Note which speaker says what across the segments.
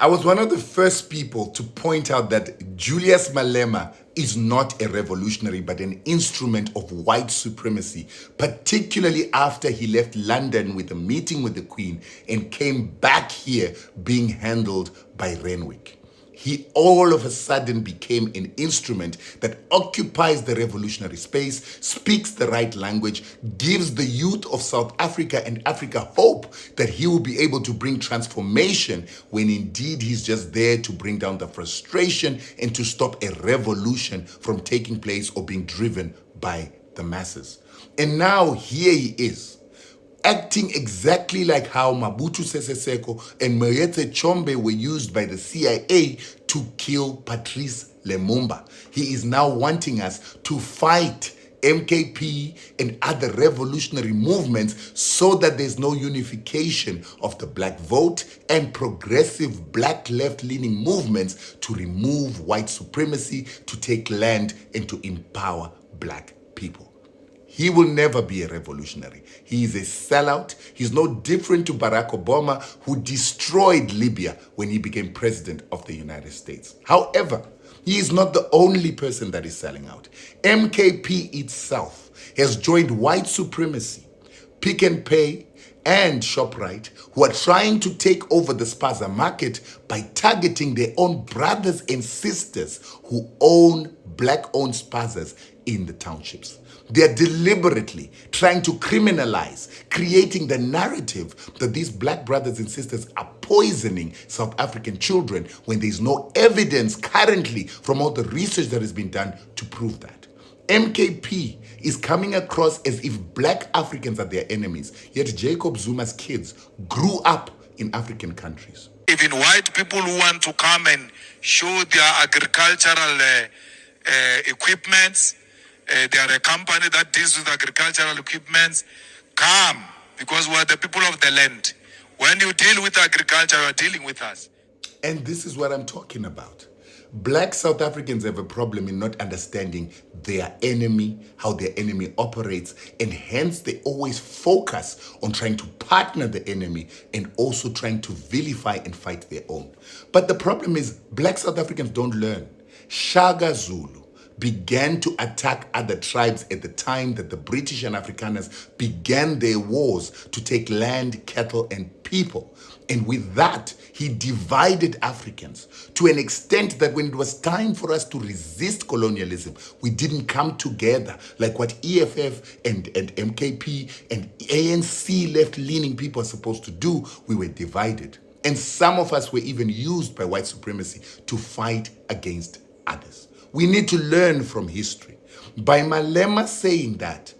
Speaker 1: I was one of the first people to point out that Julius Malema is not a revolutionary but an instrument of white supremacy, particularly after he left London with a meeting with the Queen and came back here being handled by Renwick. He all of a sudden became an instrument that occupies the revolutionary space, speaks the right language, gives the youth of South Africa and Africa hope that he will be able to bring transformation when indeed he's just there to bring down the frustration and to stop a revolution from taking place or being driven by the masses. And now here he is, acting exactly like how Mobutu Sese Seko and Moyetse Chombe were used by the CIA to kill Patrice Lumumba. He is now wanting us to fight MKP and other revolutionary movements so that there's no unification of the black vote and progressive black left-leaning movements to remove white supremacy, to take land and to empower black people. He will never be a revolutionary. He is a sellout. He's no different to Barack Obama, who destroyed Libya when he became president of the United States. However, he is not the only person that is selling out. MKP itself has joined white supremacy, Pick and Pay, and ShopRite, who are trying to take over the spaza market by targeting their own brothers and sisters who own black-owned spazas in the townships. They are deliberately trying to criminalize, creating the narrative that these black brothers and sisters are poisoning South African children when there is no evidence currently from all the research that has been done to prove that. MKP is coming across as if black Africans are their enemies, yet Jacob Zuma's kids grew up in African countries.
Speaker 2: Even white people who want to come and show their agricultural equipments, they are a company that deals with agricultural equipments, come, because we're the people of the land. When you deal with agriculture, you're dealing with us.
Speaker 1: And this is what I'm talking about. Black South Africans have a problem in not understanding their enemy, how their enemy operates, and hence they always focus on trying to partner the enemy and also trying to vilify and fight their own. But the problem is black South Africans don't learn. Shaka Zulu began to attack other tribes at the time that the British and Afrikaners began their wars to take land, cattle, and people. And with that, he divided Africans to an extent that when it was time for us to resist colonialism, we didn't come together like what EFF and MKP and ANC left-leaning people are supposed to do. We were divided. And some of us were even used by white supremacy to fight against others. We need to learn from history. By Malema saying that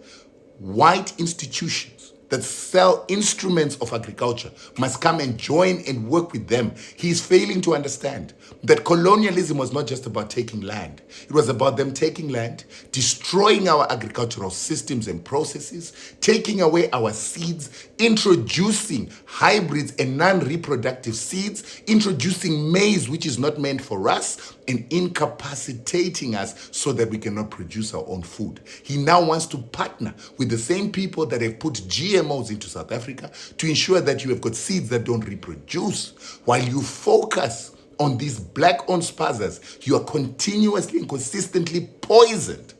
Speaker 1: white institutions that sell instruments of agriculture must come and join and work with them, he is failing to understand that colonialism was not just about taking land. It was about them taking land, destroying our agricultural systems and processes, taking away our seeds, introducing hybrids and non-reproductive seeds, introducing maize which is not meant for us, and incapacitating us so that we cannot produce our own food. He now wants to partner with the same people that have put GMOs into South Africa to ensure that you have got seeds that don't reproduce. While you focus on these black-owned spazas, you are continuously and consistently poisoned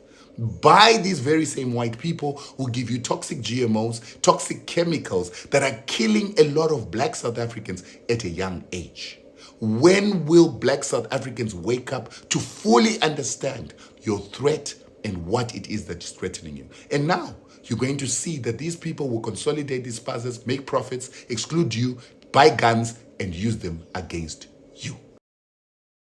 Speaker 1: by these very same white people who give you toxic GMOs, toxic chemicals that are killing a lot of black South Africans at a young age. When will black South Africans wake up to fully understand your threat and what it is that is threatening you? And now you're going to see that these people will consolidate these spazas, make profits, exclude you, buy guns, and use them against you.